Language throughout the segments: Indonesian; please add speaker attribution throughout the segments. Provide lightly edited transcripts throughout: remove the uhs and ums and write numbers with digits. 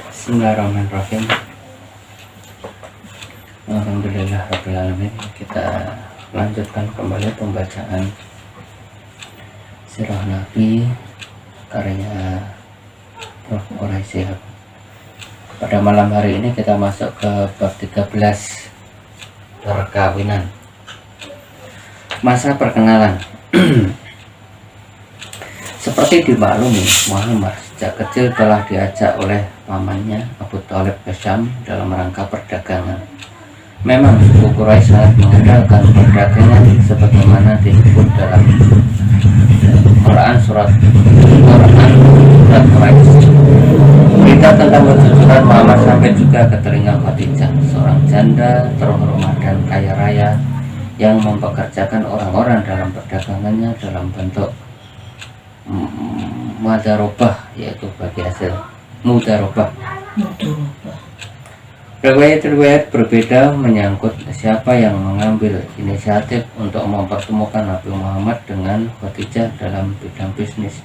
Speaker 1: Bismillahirrahmanirrahim. Alhamdulillahirrahmanirrahim. Kita lanjutkan kembali pembacaan Sirah Nabi karya Prof. Quraisy. Pada malam hari ini kita masuk ke bab 13, perkawinan. Masa perkenalan. Seperti dimaklumi, Muhammad sejak kecil telah diajak oleh pamannya Abu Thalib ke Syam dalam rangka perdagangan. Memang suku Quraisy sangat mengandalkan perdagangan sebagaimana disebut dalam Quran surat Quraisy. Berita tentang kejujuran Muhammad sampai juga ke telinga Khadijah, seorang janda terhormat dan kaya raya yang mempekerjakan orang-orang dalam perdagangannya dalam bentuk mudarobah, yaitu bagi hasil mudarobah. Riwayat-riwayat berbeda menyangkut siapa yang mengambil inisiatif untuk mempertemukan Nabi Muhammad dengan Khadijah dalam bidang bisnis.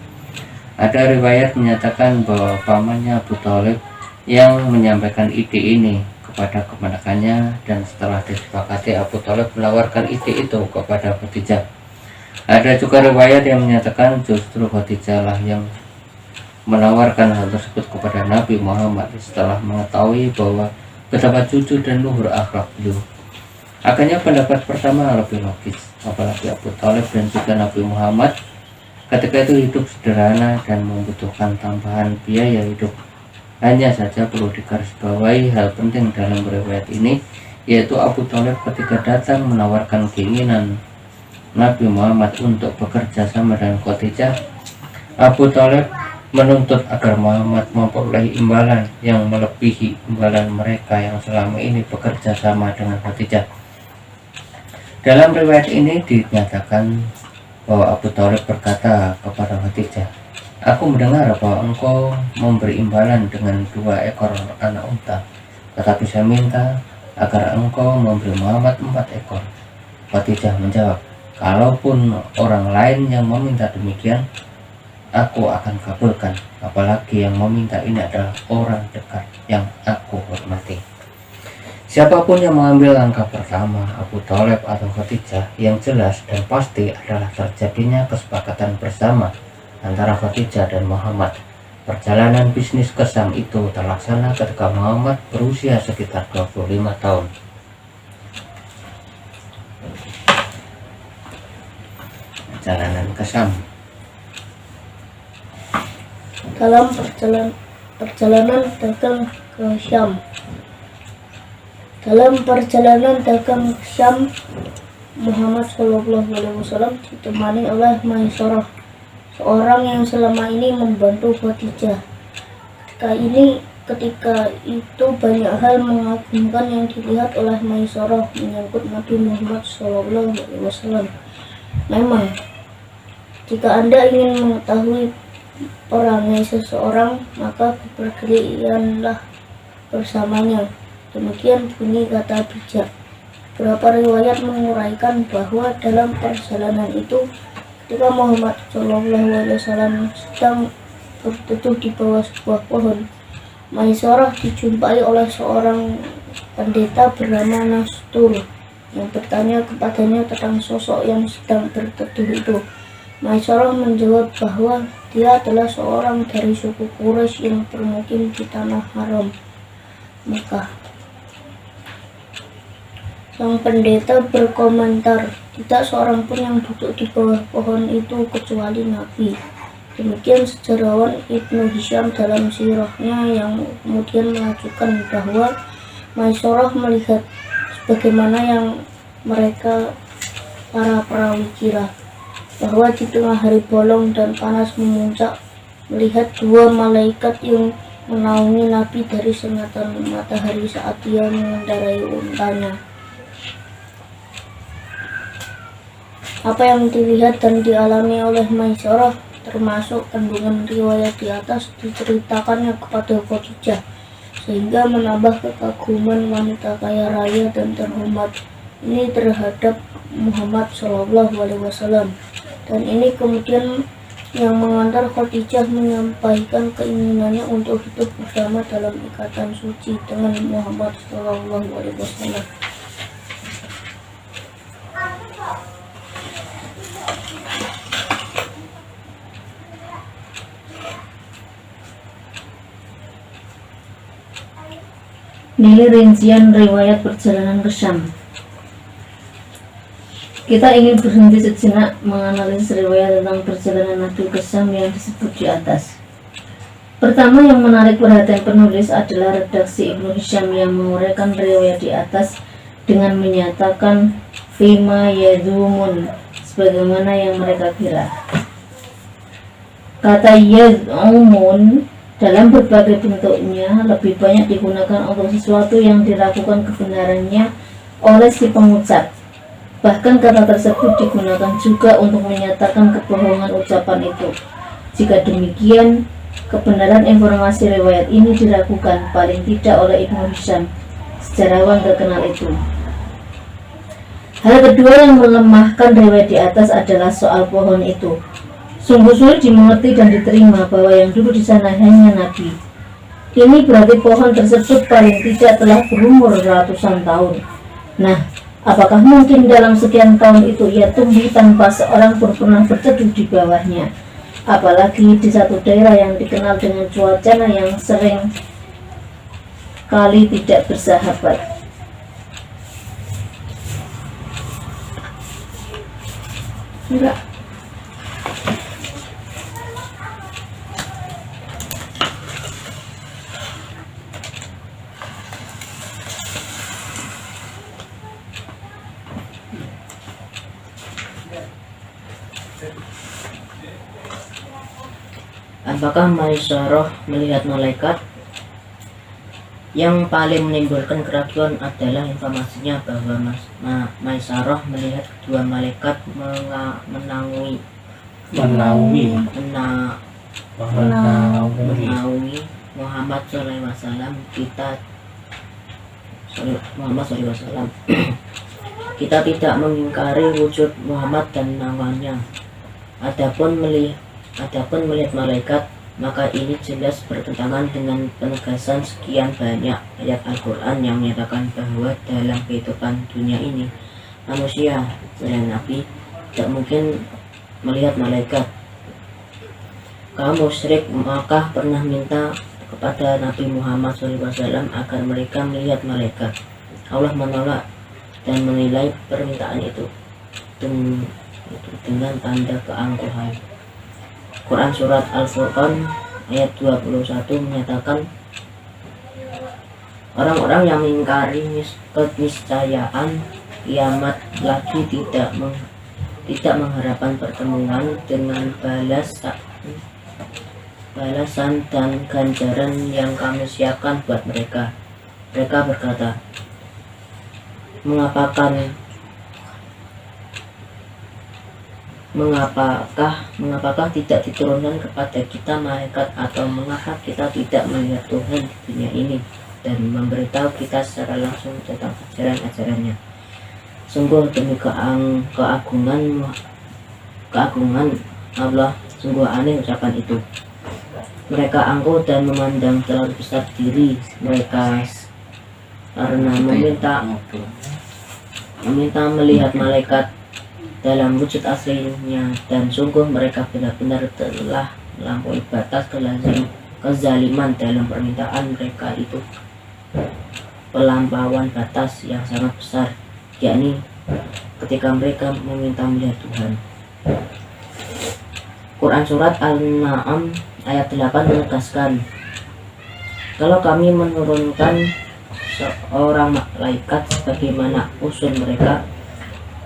Speaker 1: Ada riwayat menyatakan bahwa pamannya Abu Thalib yang menyampaikan ide ini kepada keponakannya, dan setelah disepakati Abu Thalib menawarkan ide itu kepada Khadijah. Ada juga riwayat yang menyatakan justru Khadijah lah yang menawarkan hal tersebut kepada Nabi Muhammad setelah mengetahui bahwa betapa jujur dan luhur akhlak beliau. Akhirnya pendapat pertama lebih logis, apalagi Abu Thalib dan juga Nabi Muhammad ketika itu hidup sederhana dan membutuhkan tambahan biaya hidup. Hanya saja perlu digarisbawahi hal penting dalam riwayat ini, yaitu Abu Thalib ketika datang menawarkan keinginan Nabi Muhammad untuk bekerja sama dengan Khadijah, Abu Thalib menuntut agar Muhammad memperoleh imbalan yang melebihi imbalan mereka yang selama ini bekerja sama dengan Khadijah. Dalam riwayat ini dinyatakan bahwa Abu Thalib berkata kepada Khadijah, "Aku mendengar bahwa engkau memberi imbalan dengan 2 ekor anak unta, tetapi saya minta agar engkau memberi Muhammad 4 ekor. Khadijah menjawab, "Kalaupun orang lain yang meminta demikian, aku akan kabulkan, apalagi yang meminta ini adalah orang dekat yang aku hormati." Siapapun yang mengambil langkah pertama, Abu Thalib atau Khadijah, yang jelas dan pasti adalah terjadinya kesepakatan bersama antara Khadijah dan Muhammad. Perjalanan bisnis ke Syam itu terlaksana ketika Muhammad berusia sekitar 25 tahun. Perjalanan ke Syam.
Speaker 2: Dalam perjalanan dagang ke Syam. Dalam perjalanan dagang ke Syam, Muhammad SAW ditemani oleh Maisarah, seorang yang selama ini membantu Khadijah. Ketika itu banyak hal mengagumkan yang dilihat oleh Maisarah menyangkut Nabi Muhammad SAW. Memang, jika Anda ingin mengetahui perangai seseorang, maka berpergianlah bersamanya. Demikian bunyi kata bijak. Beberapa riwayat menguraikan bahwa dalam perjalanan itu, ketika Muhammad SAW sedang berteduh di bawah sebuah pohon, Maisarah dijumpai oleh seorang pendeta bernama Nastur yang bertanya kepadanya tentang sosok yang sedang berteduh itu. Maisarah menjawab bahwa dia adalah seorang dari suku Quraisy yang bermukim di tanah haram, Mekah. Sang pendeta berkomentar, "Tidak seorang pun yang duduk di bawah pohon itu kecuali Nabi." Demikian sejarawan Ibnu Hisham dalam sirahnya, yang kemudian mengajukan bahwa Maisarah melihat sebagaimana yang mereka para perawi kira, bahwa di tengah hari bolong dan panas memuncak, melihat 2 malaikat yang menaungi Nabi dari sengatan matahari saat dia mengendarai untanya. Apa yang dilihat dan dialami oleh Maisarah, termasuk kandungan riwayat di atas, diceritakannya kepada Khadijah, sehingga menambah kekaguman wanita kaya raya dan terhormat ini terhadap Muhammad SAW. Dan ini kemudian yang mengantar Khadijah menyampaikan keinginannya untuk hidup bersama dalam ikatan suci dengan Muhammad SAW. Nilai rincian riwayat perjalanan ke Syam. Kita ingin berhenti sejenak menganalisis riwayat tentang perjalanan Nabi ke Syam yang disebut di atas. Pertama yang menarik perhatian penulis adalah redaksi Ibnu Hisham yang menguraikan riwayat di atas dengan menyatakan fima yadumun, sebagaimana yang mereka kira. Kata yadumun dalam berbagai bentuknya lebih banyak digunakan untuk sesuatu yang diragukan kebenarannya oleh si pengucap. Bahkan kata tersebut digunakan juga untuk menyatakan kebohongan ucapan itu. Jika demikian, kebenaran informasi riwayat ini diragukan paling tidak oleh Ibnu Hisham, sejarawan terkenal itu. Hal kedua yang melemahkan riwayat di atas adalah soal pohon itu. Sungguh sulit dimengerti dan diterima bahwa yang dulu di sana hanya Nabi. Ini berarti pohon tersebut paling tidak telah berumur ratusan tahun. Nah, apakah mungkin dalam sekian tahun itu ia tumbuh tanpa seorang pun pernah berteduh di bawahnya? Apalagi di satu daerah yang dikenal dengan cuaca yang sering kali tidak bersahabat. Enggak.
Speaker 3: Apakah Maisarah melihat malaikat? Yang paling menimbulkan keraguan adalah informasinya bahwa Maisarah melihat kedua malaikat menaungi Muhammad SAW. Kita tidak mengingkari wujud Muhammad dan naungannya. Adapun melihat malaikat, maka ini jelas bertentangan dengan penegasan sekian banyak ayat Al-Quran yang menyatakan bahwa dalam kehidupan dunia ini manusia dan Nabi tidak mungkin melihat malaikat. Kaum musyrik Makkah pernah minta kepada Nabi Muhammad SAW agar mereka melihat malaikat. Allah menolak dan menilai permintaan itu dengan tanda keangkuhan. Quran Surat Al-Furqan ayat 21 menyatakan, orang-orang yang mengingkari keniscayaan kiamat lagi tidak mengharapkan pertemuan dengan balasan dan ganjaran yang kami siapkan buat mereka. Mereka berkata, Mengapakah tidak diturunkan kepada kita malaikat, atau mengapa kita tidak melihat Tuhan di dunia ini dan memberitahu kita secara langsung tentang ajaran-ajarannya? Sungguh demi keagungan Allah, sungguh aneh ucapan itu. Mereka angkuh dan memandang terlalu besar diri mereka karena meminta melihat malaikat dalam wujud aslinya, dan sungguh mereka benar-benar telah melampaui batas kezaliman dalam permintaan mereka itu, pelampauan batas yang sangat besar, yakni ketika mereka meminta melihat Tuhan. Quran Surat Al-Na'am ayat 8 menegaskan, kalau kami menurunkan seorang malaikat sebagaimana usul mereka,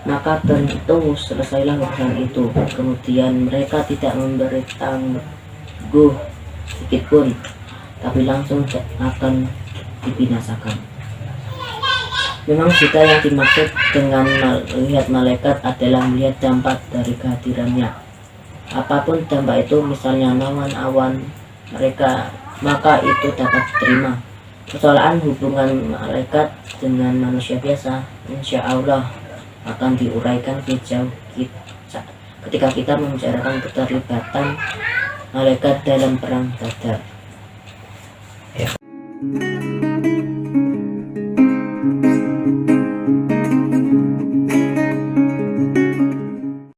Speaker 3: maka tentu selesailah urusan itu. Kemudian mereka tidak memberi tangguh sedikit pun, tapi langsung akan dibinasakan. Memang jika yang dimaksud dengan melihat malaikat adalah melihat dampak dari kehadirannya, apapun dampak itu, misalnya naungan awan mereka, maka itu dapat diterima. Persoalan hubungan malaikat dengan manusia biasa insya Allah akan diuraikan ketika kita membicarakan keterlibatan malaikat dalam perang Badar.